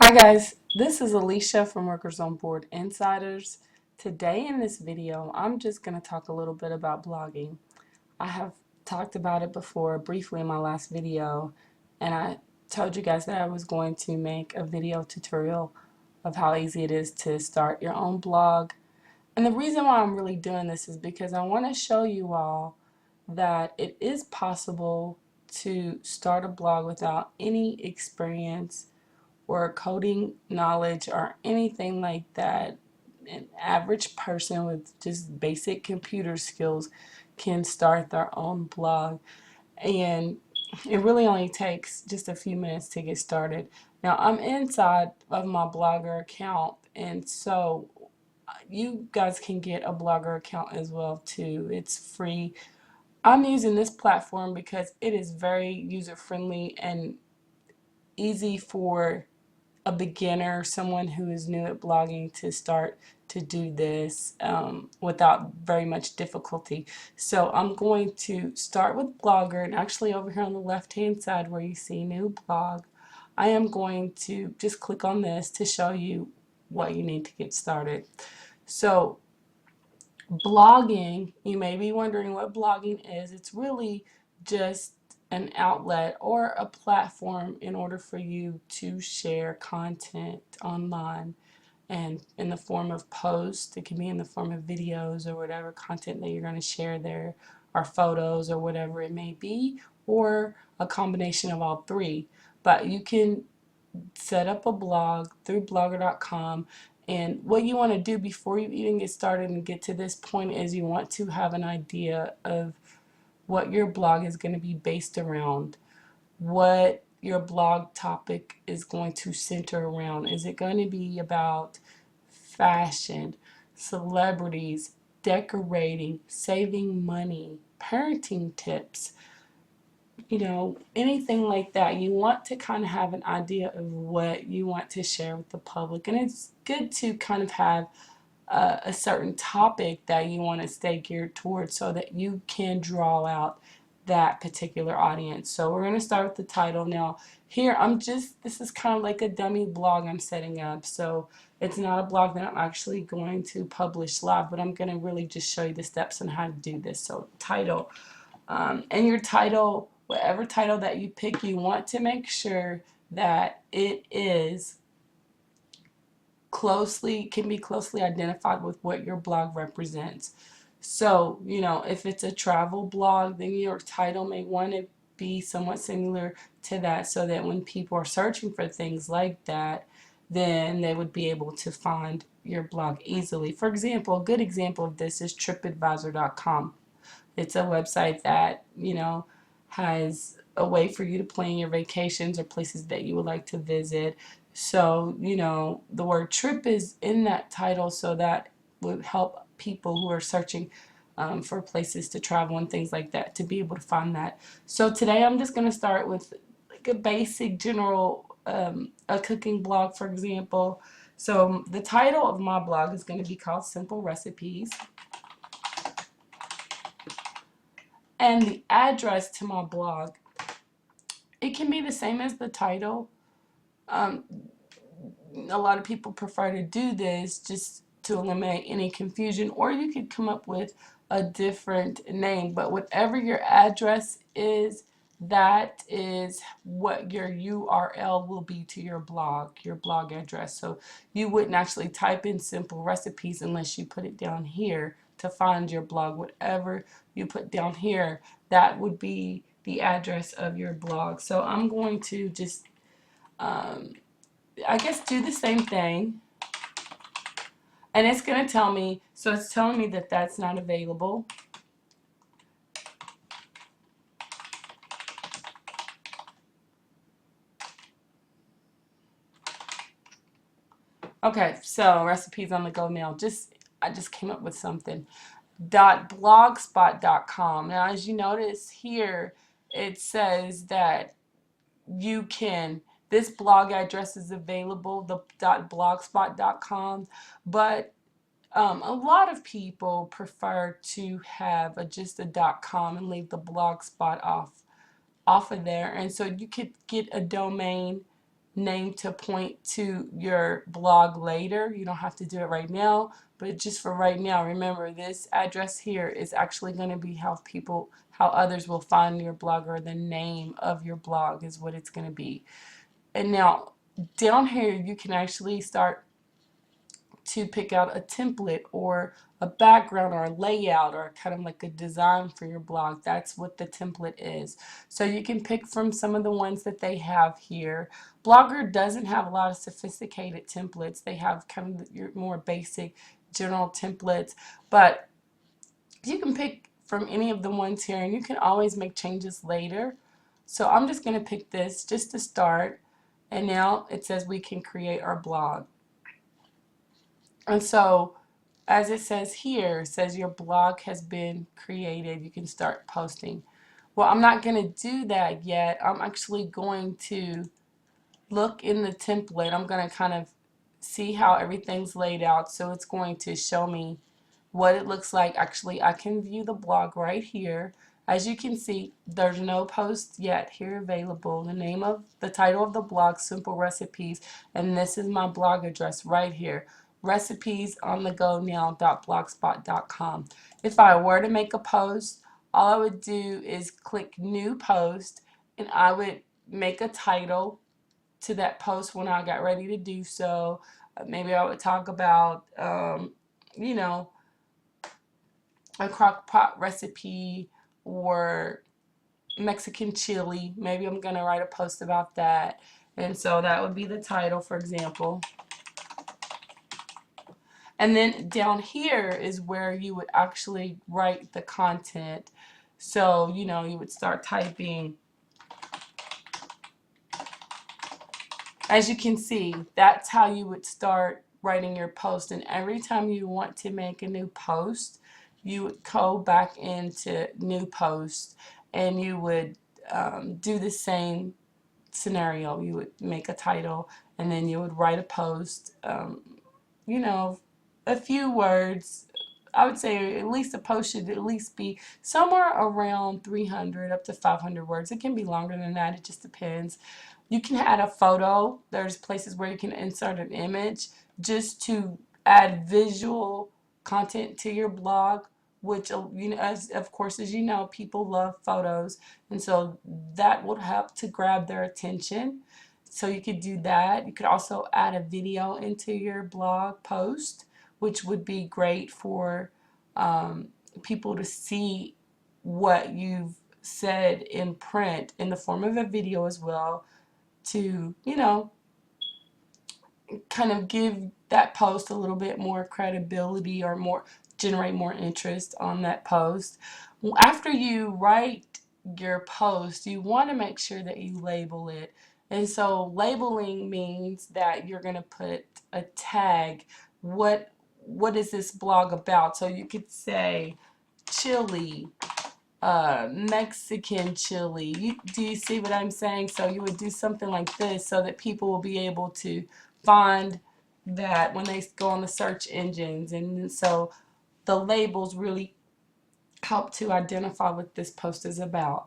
Hi guys, this is Alicia from Workers on Board Insiders. Today in this video, I'm just going to talk a little bit about blogging. I have talked about it before briefly in my last video, and I told you guys that I was going to make a video tutorial of how easy it is to start your own blog. And the reason why I'm really doing this is because I want to show you all that it is possible to start a blog without any experience or coding knowledge or anything like that. An average person with just basic computer skills can start their own blog, and it really only takes just a few minutes to get started. Now, I'm inside of my Blogger account, and so you guys can get a Blogger account as well too. It's free. I'm using this platform because it is very user friendly and easy for a beginner, someone who is new at blogging, to start to do this without very much difficulty. So I'm going to start with Blogger, and actually over here on the left hand side where you see new blog, I am going to just click on this to show you what you need to get started. So blogging, you may be wondering what blogging is. It's really just an outlet or a platform in order for you to share content online, and in the form of posts. It can be in the form of videos or whatever content that you're going to share there, or photos or whatever it may be, or a combination of all three. But you can set up a blog through blogger.com. And what you want to do before you even get started and get to this point is you want to have an idea of what your blog is going to be based around, what your blog topic is going to center around. Is it going to be about fashion, celebrities, decorating, saving money, parenting tips, anything like that? You want to kind of have an idea of what you want to share with the public. And it's good to kind of have a certain topic that you want to stay geared towards so that you can draw out that particular audience. So we're going to start with the title. Now here this is kind of like a dummy blog I'm setting up. So it's not a blog that I'm actually going to publish live, but I'm going to really just show you the steps on how to do this. So title. And your title, whatever title that you pick, you want to make sure that it is can be closely identified with what your blog represents. So, if it's a travel blog, then your title may want to be somewhat similar to that, so that when people are searching for things like that, then they would be able to find your blog easily. For example, a good example of this is tripadvisor.com. It's a website that, has a way for you to plan your vacations or places that you would like to visit. So, the word trip is in that title, so that would help people who are searching for places to travel and things like that to be able to find that. So today I'm just going to start with like a basic general, a cooking blog, for example. So the title of my blog is going to be called Simple Recipes. And the address to my blog, it can be the same as the title. A lot of people prefer to do this just to eliminate any confusion, or you could come up with a different name. But whatever your address is, that is what your URL will be to your blog address. So you wouldn't actually type in Simple Recipes unless you put it down here to find your blog. Whatever you put down here, that would be the address of your blog. So I'm going to just I guess do the same thing, and it's going to tell me, so it's telling me that that's not available. Okay, so recipes on the go now. I just came up with something. .blogspot.com. Now, as you notice here, it says that this blog address is available, the .blogspot.com, but a lot of people prefer to have just a .com and leave the blogspot off of there. And so you could get a domain name to point to your blog later. You don't have to do it right now, but just for right now, remember this address here is actually going to be how others will find your blog, or the name of your blog is what it's going to be. And now down here you can actually start to pick out a template or a background or a layout or kind of like a design for your blog. That's what the template is. So you can pick from some of the ones that they have here. Blogger doesn't have a lot of sophisticated templates. They have kind of your more basic general templates, but you can pick from any of the ones here, and you can always make changes later. So I'm just going to pick this just to start, and now it says we can create our blog. And so as it says here, it says your blog has been created. You can start posting. Well, I'm not going to do that yet. I'm actually going to look in the template. I'm going to kind of see how everything's laid out. So it's going to show me what it looks like. Actually, I can view the blog right here. As you can see, there's no post yet here available. The title of the blog, Simple Recipes, and this is my blog address right here, recipesonthegoonow.blogspot.com. If I were to make a post, all I would do is click New Post, and I would make a title to that post when I got ready to do so. Maybe I would talk about, you know, a crock pot recipe or Mexican chili. Maybe I'm going to write a post about that. And so that would be the title, for example. And then down here is where you would actually write the content. So, you would start typing. As you can see, that's how you would start writing your post. And every time you want to make a new post, you would go back into new post, and you would do the same scenario. You would make a title, and then you would write a post, a few words. I would say at least a post should at least be somewhere around 300 up to 500 words. It can be longer than that. It just depends. You can add a photo. There's places where you can insert an image just to add visual content to your blog, which, of course, as you know, people love photos, and so that would help to grab their attention. So you could do that. You could also add a video into your blog post, which would be great for people to see what you've said in print in the form of a video as well, to, kind of give that post a little bit more credibility, or generate more interest on that post. After you write your post, you want to make sure that you label it. And so labeling means that you're going to put a tag. What is this blog about? So you could say chili, Mexican chili. Do you see what I'm saying? So you would do something like this so that people will be able to find that when they go on the search engines. And so the labels really help to identify what this post is about.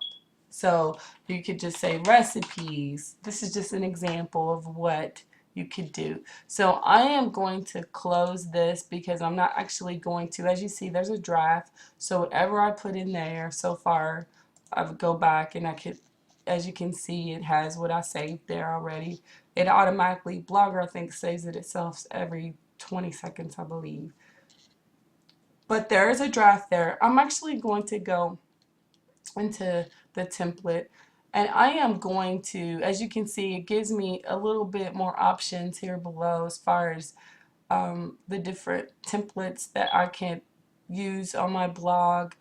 So you could just say recipes. This is just an example of what you could do. So I am going to close this because I'm not actually going to. As you see, there's a draft. So whatever I put in there so far, I would go back and I could, as you can see, it has what I saved there already. It automatically, Blogger I think saves it itself every 20 seconds, I believe. But there is a draft there. I'm actually going to go into the template, and I am going to, as you can see, it gives me a little bit more options here below as far as the different templates that I can use on my blog.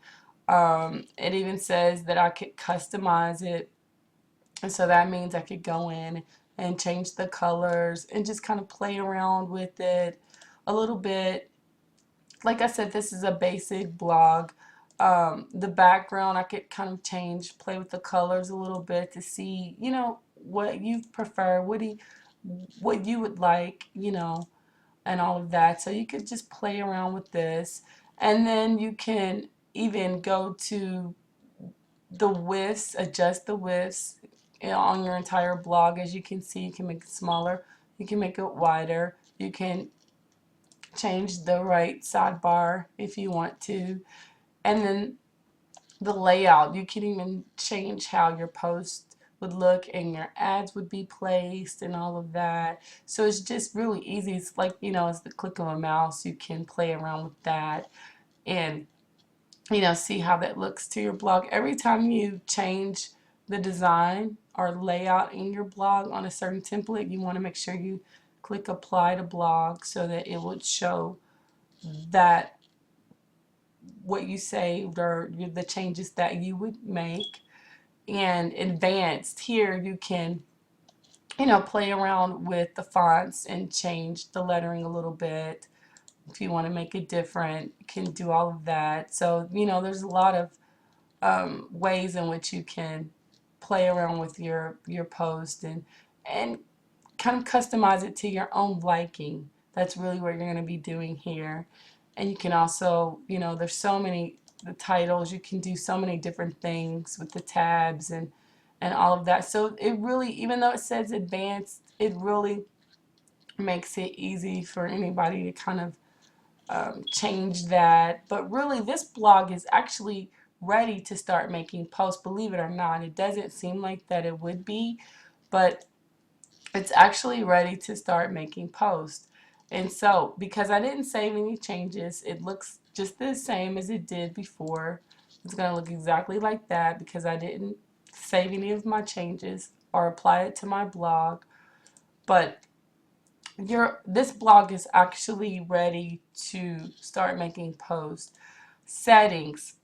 It even says that I could customize it, and so that means I could go in and change the colors and just kind of play around with it a little bit. Like I said, this is a basic blog. The background I could kind of change, play with the colors a little bit to see, what you prefer, what you would like, and all of that. So you could just play around with this, and then you can even go to the widths, adjust the widths, on your entire blog. As you can see, you can make it smaller, you can make it wider, you can change the right sidebar if you want to, and then the layout. You can even change how your post would look and your ads would be placed and all of that. So it's just really easy. It's like, it's the click of a mouse. You can play around with that and, see how that looks to your blog. Every time you change the design or layout in your blog on a certain template, you want to make sure you click apply to blog so that it would show that what you saved or the changes that you would make. And advanced, here you can play around with the fonts and change the lettering a little bit. If you want to make it different, you can do all of that. So there's a lot of ways in which you can play around with your post and kind of customize it to your own liking. That's really what you're going to be doing here. And you can also, there's so many the titles, you can do so many different things with the tabs and all of that. So it really, even though it says advanced, it really makes it easy for anybody to kind of change that. But really, this blog is actually ready to start making posts, believe it or not. It doesn't seem like that it would be, but it's actually ready to start making posts. And so, because I didn't save any changes, it looks just the same as it did before. It's going to look exactly like that because I didn't save any of my changes or apply it to my blog. But this blog is actually ready to start making posts. Settings.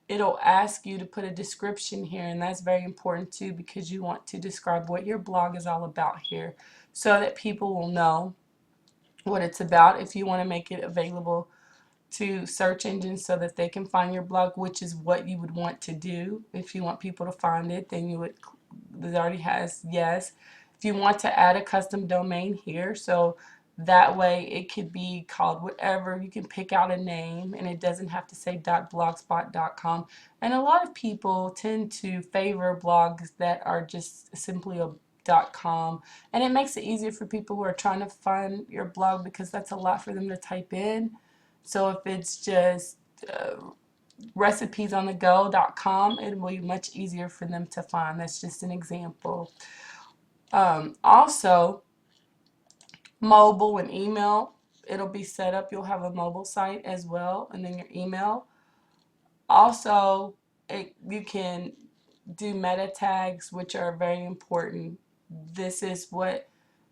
It'll ask you to put a description here, and that's very important too because you want to describe what your blog is all about here so that people will know what it's about. If you want to make it available to search engines so that they can find your blog, which is what you would want to do. If you want people to find it, then you would, it already has yes. If you want to add a custom domain here, so that way it could be called whatever. You can pick out a name and it doesn't have to say .blogspot.com. And a lot of people tend to favor blogs that are just simply a .com, and it makes it easier for people who are trying to find your blog because that's a lot for them to type in. So if it's just recipesonthego.com, it will be much easier for them to find. That's just an example. Also, mobile and email, it'll be set up. You'll have a mobile site as well, and then your email. Also, you can do meta tags, which are very important. This is what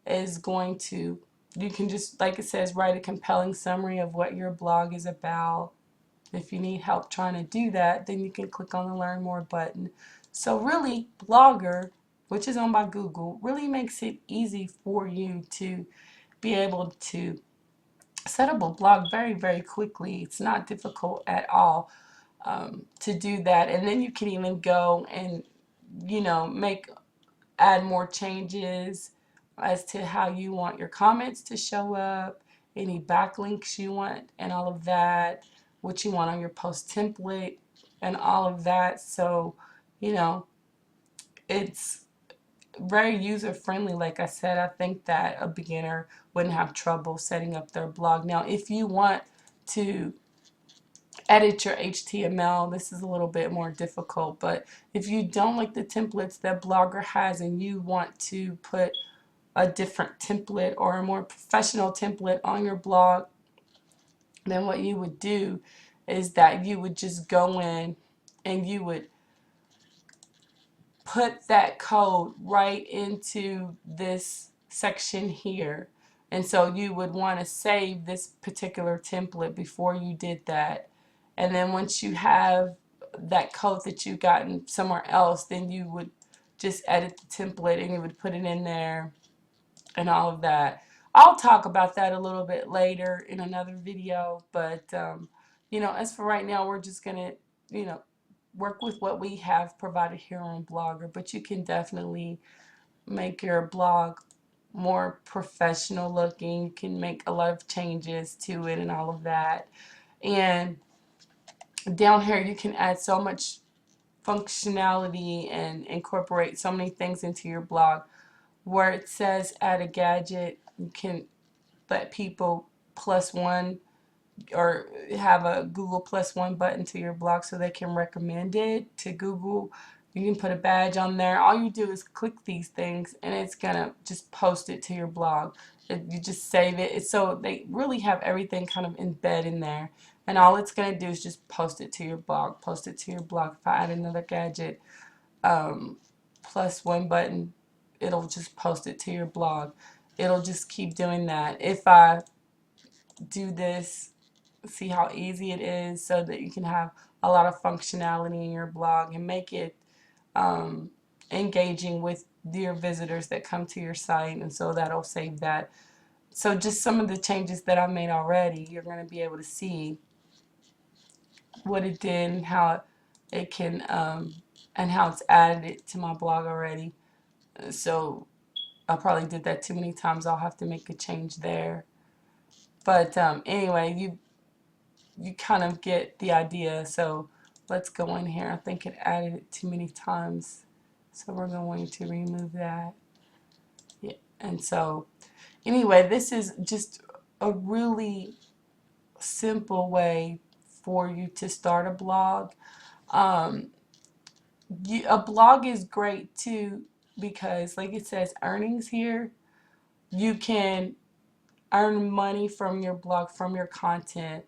is going to, you can just, like it says, write a compelling summary of what your blog is about. If you need help trying to do that, then you can click on the Learn More button. So really, Blogger, which is owned by Google, really makes it easy for you to be able to set up a blog very, very quickly. It's not difficult at all to do that. And then you can even go and, add more changes as to how you want your comments to show up, any backlinks you want, and all of that, what you want on your post template, and all of that. So, it's very user friendly. Like I said, I think that a beginner wouldn't have trouble setting up their blog. Now, if you want to edit your HTML, this is a little bit more difficult, but if you don't like the templates that Blogger has and you want to put a different template or a more professional template on your blog, then what you would do is that you would just go in and you would put that code right into this section here. And so you would want to save this particular template before you did that. And then once you have that code that you've gotten somewhere else, then you would just edit the template and you would put it in there and all of that. I'll talk about that a little bit later in another video, but as for right now, we're just gonna, work with what we have provided here on Blogger. But you can definitely make your blog more professional looking. You can make a lot of changes to it and all of that. And down here, you can add so much functionality and incorporate so many things into your blog. Where it says add a gadget, you can let people plus one or have a Google +1 button to your blog so they can recommend it to Google. You can put a badge on there. All you do is click these things and it's gonna just post it to your blog. You just save it. So they really have everything kind of embed in there. And all it's gonna do is just post it to your blog. Post it to your blog. If I add another gadget, +1 button, it'll just post it to your blog. It'll just keep doing that. If I do this, see how easy it is so that you can have a lot of functionality in your blog and make it engaging with your visitors that come to your site, and so that'll save that. So just some of the changes that I made already, you're going to be able to see what it did and how it can and how it's added it to my blog already. So I probably did that too many times. I'll have to make a change there. But anyway, you kind of get the idea. So let's go in here. I think it added it too many times, so we're going to remove that. Yeah. And so anyway, this is just a really simple way for you to start a blog. A blog is great too because, like it says, earnings here. You can earn money from your blog, from your content,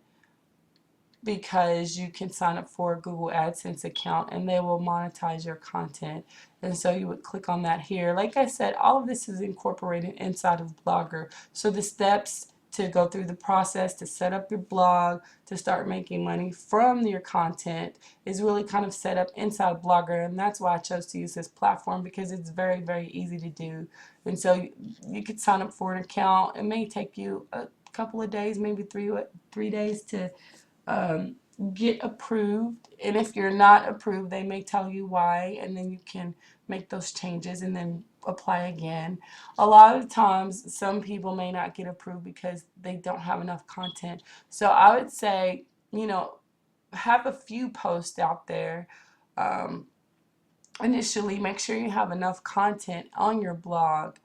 because you can sign up for a Google AdSense account and they will monetize your content. And so you would click on that here. Like I said, all of this is incorporated inside of Blogger. So the steps to go through the process to set up your blog, to start making money from your content is really kind of set up inside Blogger, and that's why I chose to use this platform, because it's very, very easy to do. And so you could sign up for an account. It may take you a couple of days, maybe three days to get approved, and if you're not approved they may tell you why, and then you can make those changes and then apply again. A lot of times some people may not get approved because they don't have enough content. So I would say, have a few posts out there. Initially, make sure you have enough content on your blog.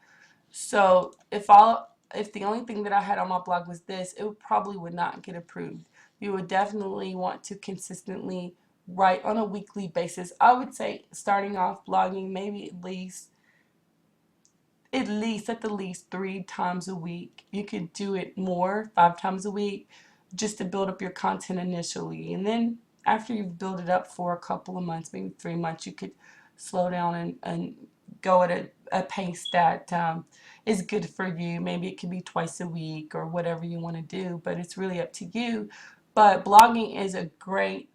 So if the only thing that I had on my blog was this, it probably would not get approved. You would definitely want to consistently write on a weekly basis. I would say starting off blogging maybe at the least 3 times a week. You could do it more, 5 times a week, just to build up your content initially. And then after you've built it up for a couple of months, maybe 3 months, you could slow down and go at a pace that is good for you. Maybe it could be twice a week or whatever you want to do, but it's really up to you. But blogging is a great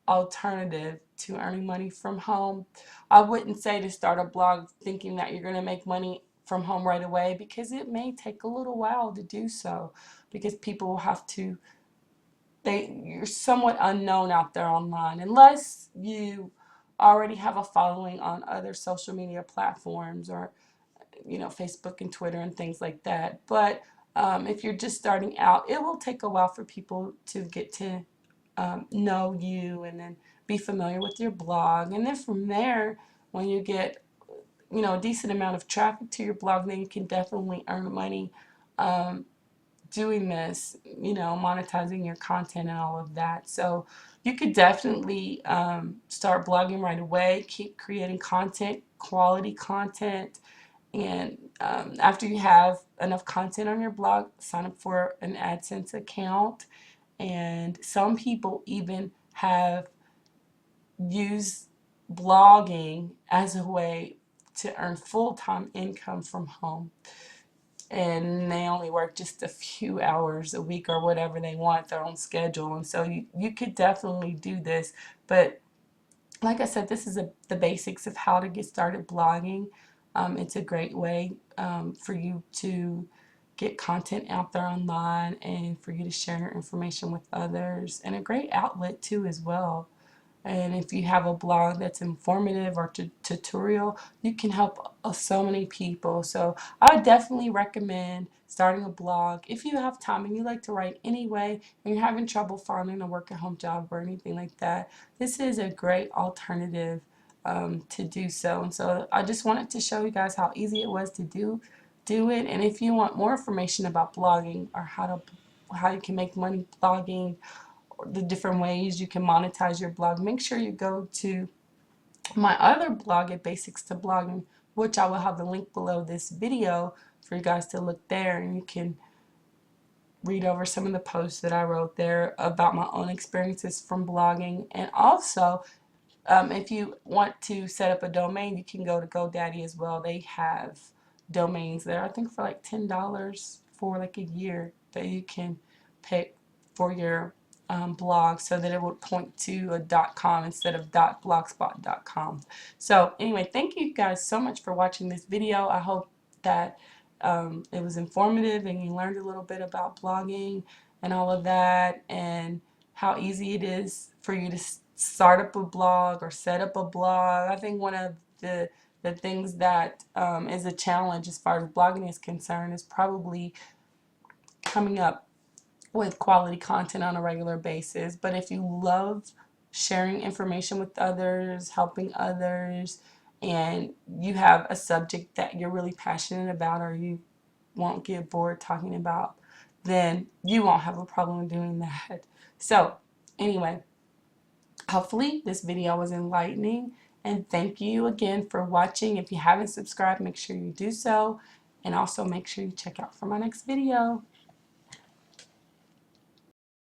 alternative to earning money from home. I wouldn't say to start a blog thinking that you're going to make money from home right away, because it may take a little while to do so, because people will have to, you're somewhat unknown out there online unless you already have a following on other social media platforms, or Facebook and Twitter and things like that. But if you're just starting out, it will take a while for people to get to know you and then be familiar with your blog. And then from there, when you get a decent amount of traffic to your blog, then you can definitely earn money doing this, monetizing your content and all of that. So you could definitely start blogging right away, keep creating content, quality content, and after you have enough content on your blog, sign up for an AdSense account. And some people even have used blogging as a way to earn full-time income from home, and they only work just a few hours a week or whatever they want, their own schedule. And so you could definitely do this. But like I said, this is the basics of how to get started blogging. It's a great way for you to get content out there online and for you to share your information with others, and a great outlet too as well. And if you have a blog that's informative or tutorial, you can help so many people. So I would definitely recommend starting a blog. If you have time and you like to write anyway, and you're having trouble finding a work at home job or anything like that, this is a great alternative to do so. And so I just wanted to show you guys how easy it was to do it. And if you want more information about blogging or how you can make money blogging, the different ways you can monetize your blog, make sure you go to my other blog at Basics to Blogging, which I will have the link below this video for you guys to look there, and you can read over some of the posts that I wrote there about my own experiences from blogging. And also, if you want to set up a domain, you can go to GoDaddy as well. They have domains there, I think for like $10 for like a year that you can pick for your blog, so that it would point to a .com instead of .blogspot.com. So anyway, thank you guys so much for watching this video. I hope that it was informative and you learned a little bit about blogging and all of that, and how easy it is for you to start up a blog or set up a blog. I think one of the things that is a challenge as far as blogging is concerned is probably coming up with quality content on a regular basis. But if you love sharing information with others, helping others, and you have a subject that you're really passionate about or you won't get bored talking about, then you won't have a problem doing that. So anyway, hopefully this video was enlightening, and thank you again for watching. If you haven't subscribed, make sure you do so, and also make sure you check out for my next video.